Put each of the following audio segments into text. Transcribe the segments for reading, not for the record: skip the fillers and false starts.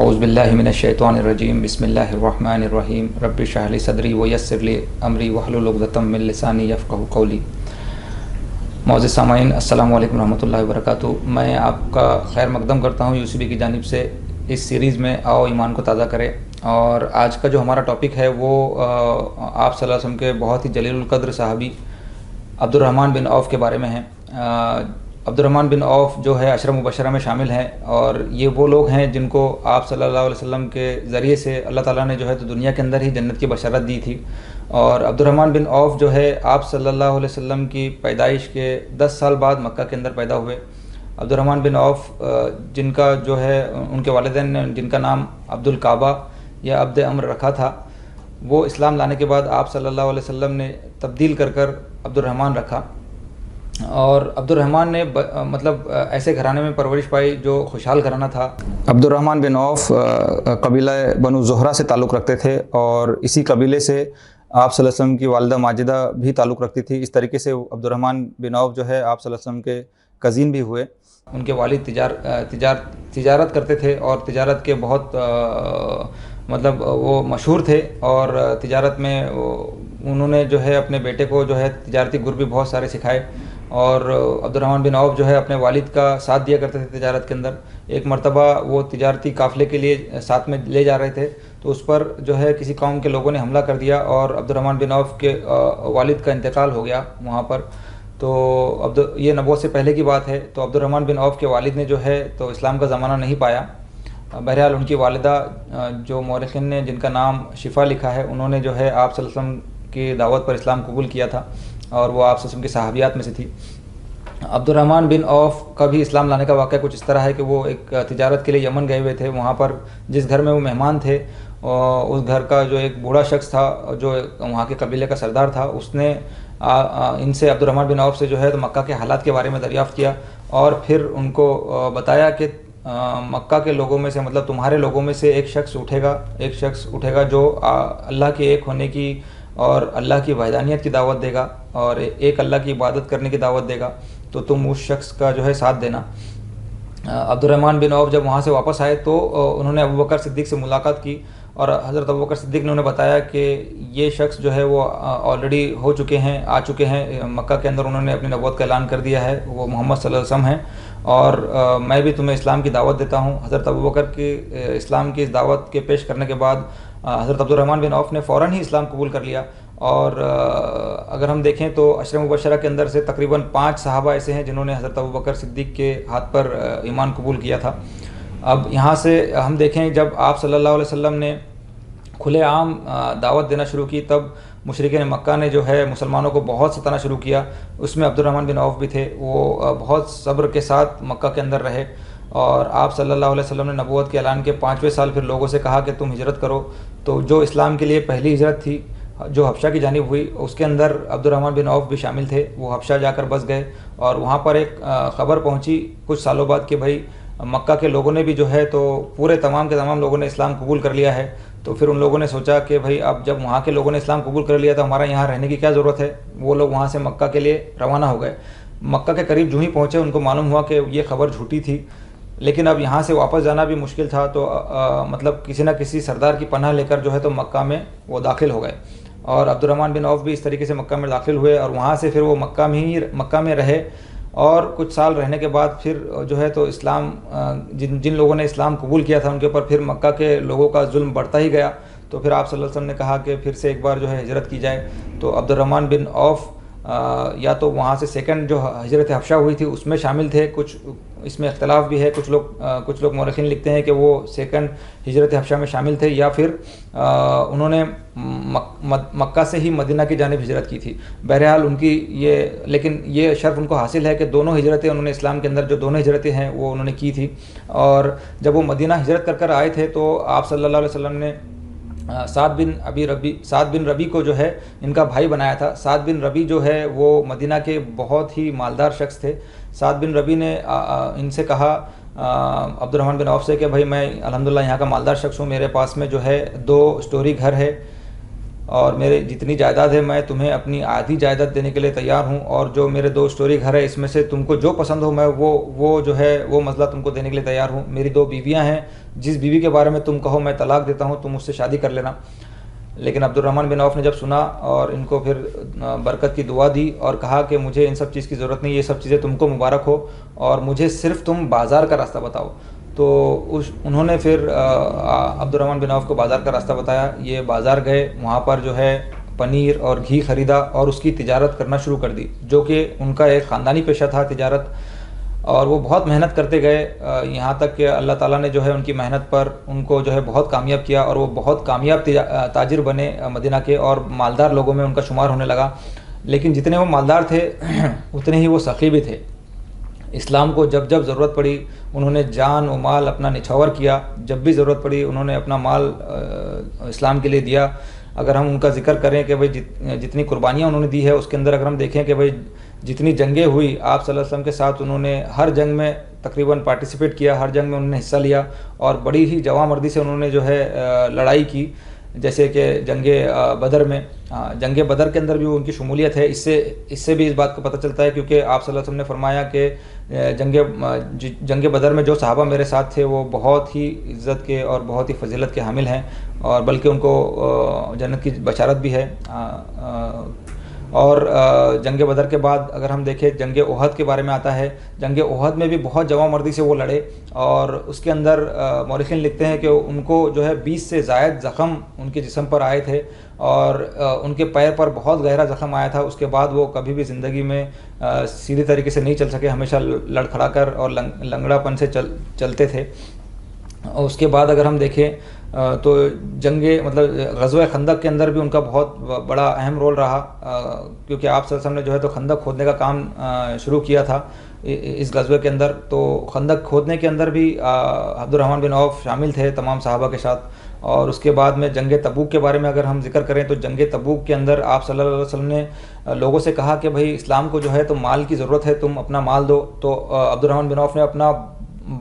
औज़ुबिल्लाहि मिनश्शैतानिर्रजीम बिस्मिल्लाहिर्रहमानिर्रहीम रब्बि इश्रह ली सदरी वयस्सिर ली अमरी वहलुल उक़दतम मिन लिसानी यफ़क़हू क़ौली। मौज़िज़ सामाईन, अस्सलामु अलैकुम रहमतुल्लाहि व बरकातुहू। मैं आपका खैर मक़दम करता हूँ यूसीबी की जानिब से इस सीरीज़ में आओ ईमान को ताज़ा करें। और आज का जो हमारा टॉपिक है वो आप सल्लल्लाहु अलैहि वसल्लम के बहुत ही जलीलुल क़द्र सहाबी अब्दुर्रहमान बिन औफ़ के बारे में है। अब्दुर्रहमान बिन औफ़ जो है अशरा मुबशरा में शामिल हैं और ये वो लोग हैं जिनको आप सल्लल्लाहु अलैहि वसल्लम के ज़रिए से अल्लाह ताला ने जो है तो दुनिया के अंदर ही जन्नत की बशरत दी थी। और अब्दुर्रहमान बिन औफ़ जो है आप सल्लल्लाहु अलैहि वसल्लम की पैदाइश के 10 साल बाद मक्का के अंदर पैदा हुए। अब्दुर्रहमान बिन औफ़ जिनका जो है उनके वालिदैन ने जिनका नाम अब्दुल काबा या अब्द अम्र रखा था, वो इस्लाम लाने के बाद आप सल्लल्लाहु अलैहि वसल्लम ने तब्दील कर अब्दुर्रहमान रखा। और अब्दुर्रहमान ने मतलब ऐसे घराने में परवरिश पाई जो खुशहाल घराना था। अब्दुर्रहमान बिन औफ़ कबीला बनु ज़ुहरा से ताल्लुक़ रखते थे और इसी कबीले से आप सल्लल्लाहु अलैहि वसल्लम की वालिदा माजिदा भी ताल्लुक़ रखती थी। इस तरीके से अब्दुर्रहमान बिन औफ़ जो है आप सल्लल्लाहु अलैहि वसल्लम के कज़िन भी हुए। उनके वालिद तिजारत करते थे और तिजारत के बहुत मतलब वो मशहूर थे और तिजारत में उन्होंने जो है अपने बेटे को जो है तिजारती गुर भी बहुत सारे सिखाए। और अब्दुर्रहमान बिन औफ़ जो है अपने वालिद का साथ दिया करते थे तिजारत के अंदर। एक मरतबा वो तिजारती काफ़िले के लिए साथ में ले जा रहे थे तो उस पर जो है किसी कौम के लोगों ने हमला कर दिया और अब्दुर्रहमान बिन औफ़ के वालिद का इंतकाल हो गया वहाँ पर। तो ये नबूवत से पहले की बात है। तो अब्दुर्रहमान बिन औफ़ के वालिद ने जो है तो इस्लाम का ज़माना नहीं पाया। बहरहाल उनकी वालिदा जो मौरख़िन ने जिनका नाम शिफ़ा लिखा है, उन्होंने जो है आप सल्लल्लाहु अलैहि वसल्लम की दावत पर इस्लाम कबूल किया था और वो आप सल्लल्लाहु अलैहि वसल्लम की सहाबियात में से थी। अब्दुर्रहमान बिन औफ़ का भी इस्लाम लाने का वाक़या कुछ इस तरह है कि वो एक तिजारत के लिए यमन गए हुए थे। वहाँ पर जिस घर में वो मेहमान थे उस घर का जो एक बूढ़ा शख्स था जो वहाँ के कबीले का सरदार था, उसने इनसे अब्दुर्रहमान बिन औफ़ से जो है तो मक्का के हालात के बारे में दरियाफ़्त किया और फिर उनको बताया कि मक्का के लोगों में से मतलब तुम्हारे लोगों में से एक शख्स उठेगा जो अल्लाह के एक होने की और अल्लाह की वहदानियत की दावत देगा और एक अल्लाह की इबादत करने की दावत देगा, तो तुम उस शख्स का जो है साथ देना। अब्दुर्रहमान बिन औफ़ जब वहाँ से वापस आए तो उन्होंने अबू बकर सिद्दीक़ से मुलाकात की और हज़रत अबू बकर सिद्दीक़ ने उन्हें बताया कि ये शख्स जो है वो ऑलरेडी आ चुके हैं मक्का के अंदर। उन्होंने अपनी नबूवत का ऐलान कर दिया है, वो मोहम्मद सल्लल्लाहु अलैहि वसल्लम हैं और मैं भी तुम्हें इस्लाम की दावत देता हूँ। हज़रत अबू बकर की इस्लाम की इस दावत के पेश करने के बाद हज़रत अब्दुर्रहमान बिन औफ़ ने फ़ौरन ही इस्लाम कबूल कर लिया। और अगर हम देखें तो अशरा मुबशरा के अंदर से तकरीबन 5 सहाबा ऐसे हैं जिन्होंने हज़रत अबू बकर सिद्दीक़ के हाथ पर ईमान कबूल किया था। अब यहाँ से हम देखें जब आप सल्लल्लाहु अलैहि वसल्लम ने खुलेआम दावत देना शुरू की तब मुशरिकीन मक्का ने जो है मुसलमानों को बहुत सताना शुरू किया। उसमें अब्दुर्रहमान बिन औफ़ भी थे। वो बहुत सब्र के साथ मक्का के अंदर रहे और आप सल्लल्लाहु अलैहि वसल्लम ने नबूवत के ऐलान के 5वें साल फिर लोगों से कहा कि तुम हिजरत करो। तो जो इस्लाम के लिए पहली हिजरत थी जो हबशा की जानिब हुई, उसके अंदर अब्दुर्रहमान बिन औफ़ भी शामिल थे। वो हबशा जाकर बस गए और वहाँ पर एक ख़बर पहुँची कुछ सालों बाद कि भाई मक्का के लोगों ने भी जो है तो पूरे तमाम के तमाम लोगों ने इस्लाम कबूल कर लिया है। तो फिर उन लोगों ने सोचा कि भाई अब जब वहाँ के लोगों ने इस्लाम कबूल कर लिया तो हमारा यहाँ रहने की क्या ज़रूरत है। वो लोग वहाँ से मक्का के लिए रवाना हो गए। मक्का के करीब जो ही पहुँचे उनको मालूम हुआ कि ये खबर झूठी थी, लेकिन अब यहाँ से वापस जाना भी मुश्किल था। तो मतलब किसी न किसी सरदार की पनाह लेकर जो है तो मक्का में वो दाखिल हो गए और अब्दुर्रहमान बिन औफ़ भी इस तरीके से मक्का में दाखिल हुए और वहाँ से फिर वो मक्का में रहे और कुछ साल रहने के बाद फिर जो है तो इस्लाम जिन लोगों ने इस्लाम कबूल किया था उनके ऊपर फिर मक्का के लोगों का जुल्म बढ़ता ही गया। तो फिर आप सल्लल्लाहु अलैहि वसल्लम ने कहा कि फिर से एक बार जो है हिजरत की जाए। तो अब्दुर्रहमान बिन औफ़ या तो वहाँ से सेकंड जो हिजरत हबशा हुई थी उसमें शामिल थे, कुछ इसमें इख्तलाफ भी है, कुछ लोग मौरखीन लिखते हैं कि वो सेकंड हिजरत हबशा में शामिल थे या फिर उन्होंने मक्का से ही मदीना की जानिब हिजरत की थी। बहरहाल उनकी लेकिन ये शर्फ उनको हासिल है कि दोनों हिजरतें उन्होंने इस्लाम के अंदर जो दोनों हिजरतें हैं वो उन्होंने की थी। और जब वो मदीना हिजरत कर आए थे तो आप सल्लल्लाहु अलैहि वसल्लम ने साद बिन रबी को जो है इनका भाई बनाया था। साद बिन रबी जो है वो मदीना के बहुत ही मालदार शख्स थे। साद बिन रबी ने इनसे कहा अब्दुर्रहमान बिन औफ से कि भाई मैं अल्हम्दुलिल्लाह यहाँ का मालदार शख्स हूँ, मेरे पास में जो है 2 स्टोरी घर है और मेरे जितनी जायदाद है मैं तुम्हें अपनी आधी जायदाद देने के लिए तैयार हूँ, और जो मेरे 2 स्टोरी घर है इसमें से तुमको जो पसंद हो मैं वो जो है वो मसला तुमको देने के लिए तैयार हूँ। मेरी 2 बीवियाँ हैं, जिस बीवी के बारे में तुम कहो मैं तलाक देता हूँ, तुम उससे शादी कर लेना। लेकिन अब्दुर्रहमान बिन औफ ने जब सुना और इनको फिर बरकत की दुआ दी और कहा कि मुझे इन सब चीज़ की ज़रूरत नहीं, ये सब चीज़ें तुमको मुबारक हो और मुझे सिर्फ तुम बाज़ार का रास्ता बताओ। तो उन्होंने फिर अब्दुर्रहमान बिन औफ को बाज़ार का रास्ता बताया। ये बाज़ार गए, वहाँ पर जो है पनीर और घी ख़रीदा और उसकी तिजारत करना शुरू कर दी, जो कि उनका एक ख़ानदानी पेशा था तिजारत। और वो बहुत मेहनत करते गए, यहाँ तक कि अल्लाह ताला ने जो है उनकी मेहनत पर उनको जो है बहुत कामयाब किया और वो बहुत कामयाब ताजिर बने मदीना के, और मालदार लोगों में उनका शुमार होने लगा। लेकिन जितने वो मालदार थे उतने ही वो सखी भी थे। इस्लाम को जब जब ज़रूरत पड़ी उन्होंने जान व माल अपना निछावर किया, जब भी ज़रूरत पड़ी उन्होंने अपना माल इस्लाम के लिए दिया। अगर हम उनका ज़िक्र करें कि भाई जितनी कुर्बानियाँ उन्होंने दी है उसके अंदर अगर हम देखें कि भाई जितनी जंगें हुई आप सल्लल्लाहु अलैहि वसल्लम के साथ, उन्होंने हर जंग में तकरीबन पार्टिसिपेट किया, हर जंग में उन्होंने हिस्सा लिया और बड़ी ही जवामर्दी से उन्होंने जो है लड़ाई की। जैसे कि जंगे बदर में, जंगे बदर के अंदर भी उनकी शमूलियत है। इससे भी इस बात को पता चलता है क्योंकि आप सल्लल्लाहु अलैहि वसल्लम ने फरमाया कि जंगे बदर में जो सहाबा मेरे साथ थे वो बहुत ही इज़्ज़त के और बहुत ही फजीलत के हामिल हैं, और बल्कि उनको जन्नत की बशारत भी है। और जंग बदर के बाद अगर हम देखें जंग ओहद के बारे में आता है, जंग ओहद में भी बहुत जवामर्दी से वो लड़े और उसके अंदर मौरखीन लिखते हैं कि उनको जो है 20 से ज़ायद ज़ख़म उनके जिस्म पर आए थे और उनके पैर पर बहुत गहरा ज़ख़म आया था। उसके बाद वो कभी भी ज़िंदगी में सीधी तरीके से नहीं चल सके, हमेशा लड़खड़ा कर और लंगड़ापन से चलते थे। और उसके बाद अगर हम देखें तो ग़ज़वा खंदक के अंदर भी उनका बहुत बड़ा अहम रोल रहा, क्योंकि आप सल्लल्लाहु अलैहि वसल्लम ने जो है तो खंदक खोदने का काम शुरू किया था इस ग़ज़वे के अंदर। तो खंदक खोदने के अंदर भी अब्दुर्रहमान बिन औफ शामिल थे तमाम सहाबा के साथ। और उसके बाद में जंग तबूक के बारे में अगर हम जिक्र करें तो जंग तबूक के अंदर आप सल्लल्लाहु अलैहि वसल्लम ने लोगों से कहा कि भाई इस्लाम को जो है तो माल की ज़रूरत है, तुम अपना माल दो। तो अब्दुर्रहमान बिन औफ ने अपना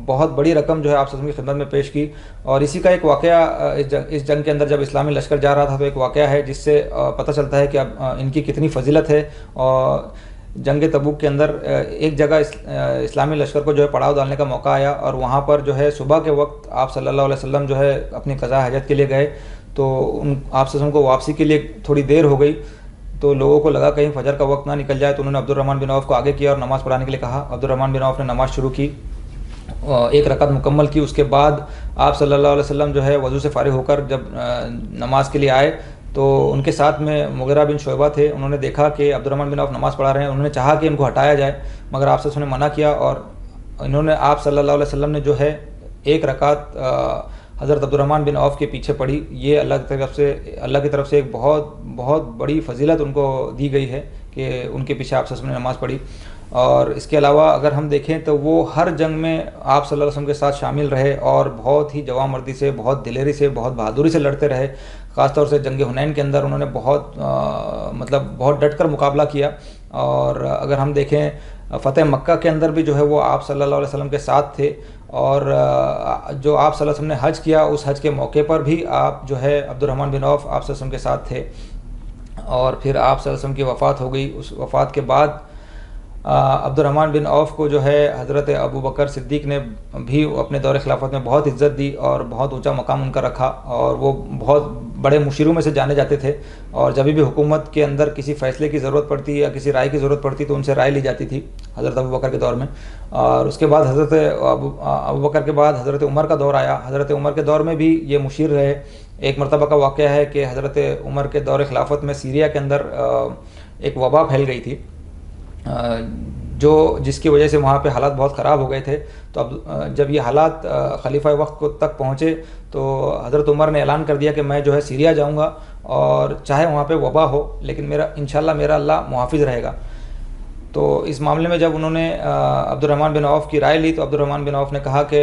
बहुत बड़ी रकम जो है आप की खिदमत में पेश की। और इसी का एक वाक़या इस जंग के अंदर जब इस्लामी लश्कर जा रहा था तो एक वाक़या है जिससे पता चलता है कि अब इनकी कितनी फजीलत है। और जंग तबूक के अंदर एक जगह इस्लामी लश्कर को जो है पड़ाव डालने का मौका आया और वहाँ पर जो है सुबह के वक्त आप सल्लल्लाहु अलैहि वसल्लम जो है अपनी क़ज़ा हाजत के लिए गए। तो आप सल्लल्लाहु को वापसी के लिए थोड़ी देर हो गई, तो लोगों को लगा कहीं फजर का वक्त ना निकल जाए, तो उन्होंने अब्दुर्रहमान बिन औफ को आगे किया और नमाज़ पढ़ाने के लिए कहा। अब्दुर्रहमान बिन औफ ने नमाज़ शुरू की, एक रकात मुकम्मल की। उसके बाद आप सल्लल्लाहु अलैहि वसल्लम जो है वज़ू से फ़ारिग होकर जब नमाज के लिए आए तो उनके साथ में मुग़ीरा बिन शुअबा थे। उन्होंने देखा कि अब्दुर्रहमान बिन औफ नमाज़ पढ़ा रहे हैं, उन्होंने चाहा कि इनको हटाया जाए, मगर आप ने मना किया और इन्होंने आप सल्लल्लाहु अलैहि वसल्लम ने जो है एक रकात हज़रत अब्दुर्रहमान बिन औफ के पीछे पढ़ी। ये अल्लाह की तरफ से एक बहुत बड़ी फजीलत उनको दी गई है कि उनके पीछे आप ने नमाज़ पढ़ी। और इसके अलावा अगर हम देखें तो वो हर जंग में आप सल्लल्लाहु अलैहि वसल्लम के साथ शामिल रहे और बहुत ही जवामर्दी से, बहुत दिलेरी से, बहुत बहादुरी से लड़ते रहे। ख़ासतौर से जंग हुनैन के अंदर उन्होंने बहुत डट कर मुकाबला किया। और अगर हम देखें फ़तेह मक्का के अंदर भी जो है वो आप सल्लल्लाहु अलैहि वसल्लम के साथ थे। और जो आप सल्लल्लाहु अलैहि वसल्लम ने हज किया उस हज के मौके पर भी आप जो है अब्दुर्रहमान बिन औफ आप सल्लल्लाहु अलैहि वसल्लम के साथ थे। और फिर आप सल्लल्लाहु अलैहि वसल्लम की वफ़ात हो गई। उस वफ़ात के बाद अब्दुर्रहमान बिन औफ को जो है हज़रत अबू बकर सिद्दीक़ ने भी अपने दौर खिलाफत में बहुत इज़्ज़त दी और बहुत ऊंचा मकाम उनका रखा और वो बहुत बड़े मुशीरों में से जाने जाते थे। और जब भी हुकूमत के अंदर किसी फ़ैसले की ज़रूरत पड़ती या किसी राय की ज़रूरत पड़ती तो उनसे राय ली जाती थी हज़रत अबू बकर के दौर में। और उसके बाद हज़रत अबू बकर के बाद हज़रत उमर का दौर आया। हज़रत उमर के दौर में भी ये मुशीर रहे। एक मरतबा का वाक़या है कि हज़रत उमर के दौर खिलाफत में सीरिया के अंदर एक वबा फैल गई थी, जो जिसकी वजह से वहाँ पे हालात बहुत ख़राब हो गए थे। तो अब जब ये हालात खलीफा वक्त को तक पहुँचे तो हज़रत उमर ने ऐलान कर दिया कि मैं जो है सीरिया जाऊँगा, और चाहे वहाँ पे वबा हो लेकिन मेरा इंशाल्लाह मेरा अल्लाह मुहाफ़िज़ रहेगा। तो इस मामले में जब उन्होंने अब्दुर्रहमान बिन औफ़ की राय ली तो अब्दुर्रहमान बिन औफ़ ने कहा कि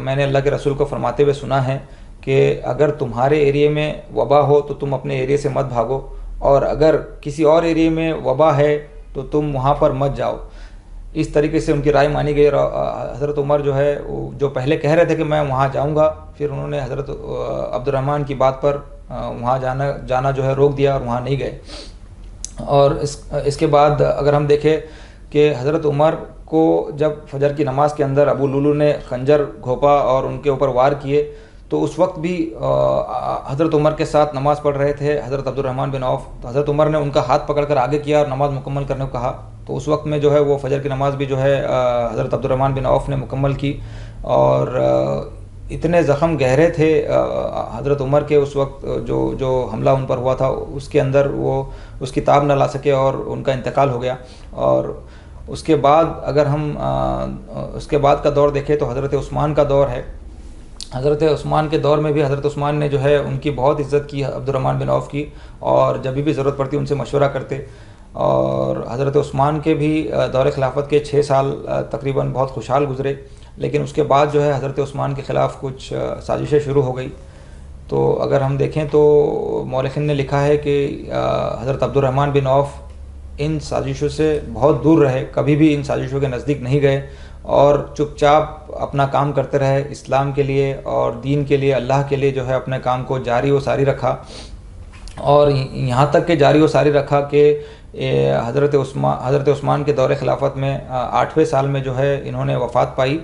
मैंने अल्लाह के रसूल को फरमाते हुए सुना है कि अगर तुम्हारे एरिए में वबा हो तो तुम अपने एरिए से मत भागो, और अगर किसी और एरिए में वबा है तो तुम वहाँ पर मत जाओ। इस तरीके से उनकी राय मानी गई। और हज़रत उमर जो है जो पहले कह रहे थे कि मैं वहाँ जाऊँगा, फिर उन्होंने हज़रत अब्दुर्रहमान की बात पर वहाँ जाना जो है रोक दिया और वहाँ नहीं गए। और इसके बाद अगर हम देखें कि हज़रत उमर को जब फजर की नमाज़ के अंदर अबू लुलू ने खंजर घोंपा और उनके ऊपर वार किए, तो उस वक्त भी हज़रत उमर के साथ नमाज़ पढ़ रहे थे हज़रत अब्दुर्रहमान बिन औफ़। तो हज़रत उमर ने उनका हाथ पकड़कर आगे किया और नमाज़ मुकम्मल करने को कहा। तो उस वक्त में जो है वो फजर की नमाज़ भी जो है हज़रत अब्दुर्रहमान बिन औफ़ ने मुकम्मल की। और इतने ज़ख़म गहरे थे हज़रत उमर के उस वक्त, जो हमला उन पर हुआ था उसके अंदर वो उसकी ताब न ला सके और उनका इंतकाल हो गया। और उसके बाद अगर हम उसके बाद का दौर देखें तो हज़रत उस्मान का दौर है। हज़रत उस्मान के दौर में भी हज़रत उस्मान ने जो है उनकी बहुत इज़्ज़त की अब्दुर्रहमान बिन औफ़ की, और जब भी ज़रूरत पड़ती उनसे मशवरा करते। और हज़रत उस्मान के भी दौर खिलाफत के 6 साल तकरीबन बहुत खुशहाल गुज़रे, लेकिन उसके बाद जो है हज़रत उस्मान के ख़िलाफ़ कुछ साजिशें शुरू हो गई। तो अगर हम देखें तो मौलिखिन ने लिखा है कि हज़रत अब्दुर्रहमान बिन औफ़ इन साजिशों से बहुत दूर रहे, कभी भी इन साजिशों के नज़दीक नहीं गए और चुपचाप अपना काम करते रहे। इस्लाम के लिए और दीन के लिए, अल्लाह के लिए जो है अपने काम को जारी व सारी रखा। और यहाँ तक के जारी व सारी रखा कि हज़रत उस्मान के दौरे खिलाफत में 8वें साल में जो है इन्होंने वफ़ात पाई,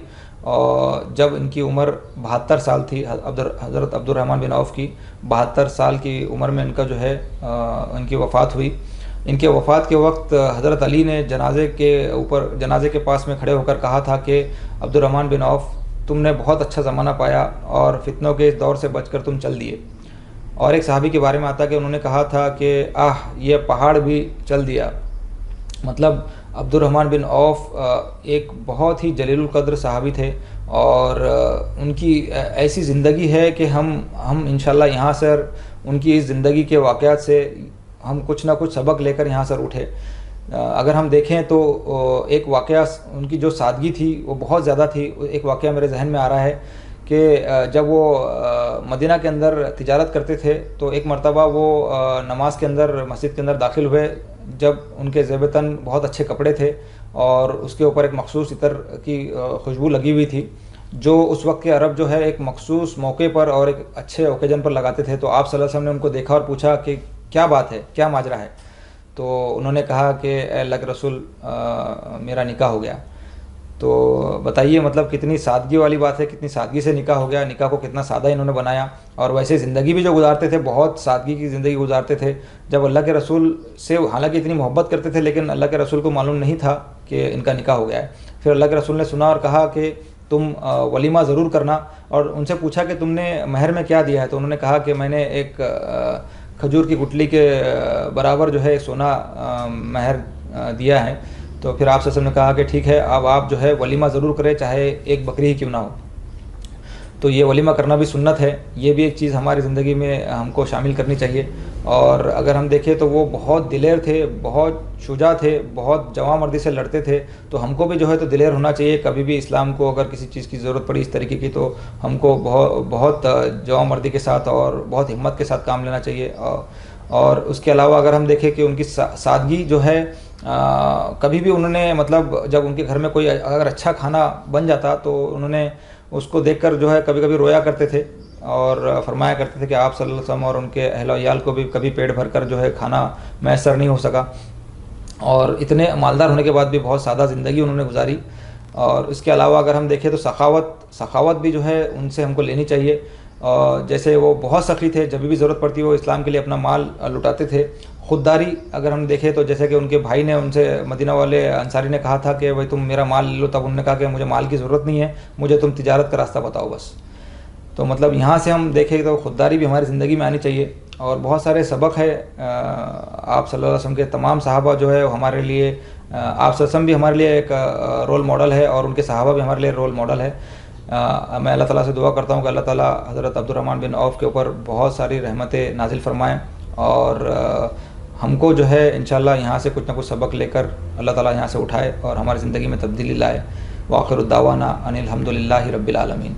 और जब इनकी उम्र 72 साल थी। हज़रत अब्दुर्रहमान बिन औफ़ की 72 साल की उम्र में इनका जो है इनकी वफ़ात हुई। इनके वफ़ात के वक्त हज़रत अली ने जनाजे के पास में खड़े होकर कहा था कि अब्दुर्रहमान बिन औफ़, तुमने बहुत अच्छा ज़माना पाया और फितनों के इस दौर से बचकर तुम चल दिए। और एक सहाबी के बारे में आता कि उन्होंने कहा था कि ये पहाड़ भी चल दिया। मतलब अब्दुर्रहमान बिन औफ़ एक बहुत ही जलीलुल क़द्र सहाबी थे, और उनकी ऐसी ज़िंदगी है कि हम इंशाल्लाह यहाँ से उनकी इस ज़िंदगी के वाक़यात से हम कुछ ना कुछ सबक लेकर यहाँ से उठे। अगर हम देखें तो एक वाक़या, उनकी जो सादगी थी वो बहुत ज़्यादा थी। एक वाक़या मेरे जहन में आ रहा है कि जब वो मदीना के अंदर तिजारत करते थे तो एक मरतबा वो नमाज के अंदर मस्जिद के अंदर दाखिल हुए, जब उनके ज़ेबतन बहुत अच्छे कपड़े थे और उसके ऊपर एक मखसूस इतर की खुशबू लगी हुई थी, जो उस वक्त के अरब जो है एक मखसूस मौके पर और एक अच्छे ओकेजन पर लगाते थे। तो आप सल्लल्लाहु अलैहि वसल्लम ने उनको देखा और पूछा कि क्या बात है, क्या माजरा है। तो उन्होंने कहा कि अल्लाह के रसूल, मेरा निकाह हो गया। तो बताइए मतलब कितनी सादगी वाली बात है, कितनी सादगी से निकाह हो गया। निकाह को कितना सादा इन्होंने बनाया, और वैसे ज़िंदगी भी जो गुजारते थे बहुत सादगी की ज़िंदगी गुजारते थे। जब अल्लाह के रसूल से हालांकि इतनी मोहब्बत करते थे, लेकिन अल्लाह के रसूल को मालूम नहीं था कि इनका निकाह हो गया है। फिर अल्लाह के रसूल ने सुना और कहा कि तुम वलीमा ज़रूर करना, और उनसे पूछा कि तुमने महर में क्या दिया है। तो उन्होंने कहा कि मैंने एक खजूर की गुठली के बराबर जो है सोना महर दिया है। तो फिर आप सल्लल्लाहु अलैहि वसल्लम ने कहा कि ठीक है, अब आप जो है वलीमा ज़रूर करें, चाहे एक बकरी ही क्यों ना हो। तो ये वलीमा करना भी सुन्नत है, ये भी एक चीज़ हमारी ज़िंदगी में हमको शामिल करनी चाहिए। और अगर हम देखें तो वो बहुत दिलेर थे, बहुत शुजा थे, बहुत जवामर्दी से लड़ते थे। तो हमको भी जो है तो दिलेर होना चाहिए। कभी भी इस्लाम को अगर किसी चीज़ की ज़रूरत पड़ी इस तरीके की, तो हमको बहुत जवामर्दी के साथ और बहुत हिम्मत के साथ काम लेना चाहिए। और उसके अलावा अगर हम देखें कि उनकी सादगी जो है, कभी भी उन्होंने मतलब जब उनके घर में कोई अगर अच्छा खाना बन जाता तो उन्होंने उसको देखकर जो है कभी कभी रोया करते थे, और फरमाया करते थे कि आप सल्लल्लाहु अलैहि वसल्लम और उनके अहल वयाल को भी कभी पेट भर कर जो है खाना मैसर नहीं हो सका। और इतने मालदार होने के बाद भी बहुत सादा ज़िंदगी उन्होंने गुजारी। और इसके अलावा अगर हम देखें तो सखावत भी जो है उनसे हमको लेनी चाहिए। और जैसे वो बहुत सखी थे, जब भी ज़रूरत पड़ती वो इस्लाम के लिए अपना माल लुटाते थे। ख़ुददारी अगर हम देखें तो जैसे कि उनके भाई ने उनसे, मदीना वाले अंसारी ने कहा था कि भाई तुम मेरा माल ले लो, तब उन्होंने कहा कि मुझे माल की ज़रूरत नहीं है, मुझे तुम तिजारत का रास्ता बताओ बस। तो मतलब यहाँ से हम देखें तो ख़ुददारी भी हमारी ज़िंदगी में आनी चाहिए। और बहुत सारे सबक है। आप सल्लल्लाहु अलैहि वसल्लम के तमाम सहाबा जो है वो हमारे लिए, आप सल्लल्लाहु अलैहि वसल्लम भी हमारे लिए एक रोल मॉडल है और उनके सहाबा भी हमारे लिए रोल मॉडल है। मैं अल्लाह ताला से दुआ करता हूँ कि अल्लाह ताला हज़रत अब्दुर्रहमान बिन औफ़ के ऊपर बहुत सारी रहमतें नाजिल फरमाएँ और हमको जो है इंशाअल्लाह यहाँ से कुछ ना कुछ सबक लेकर अल्लाह ताला यहाँ से उठाए और हमारी ज़िंदगी में तब्दीली लाए। वाखिर दावाना अनिल हम्दुलिल्लाहि रब्बिल आलमीन।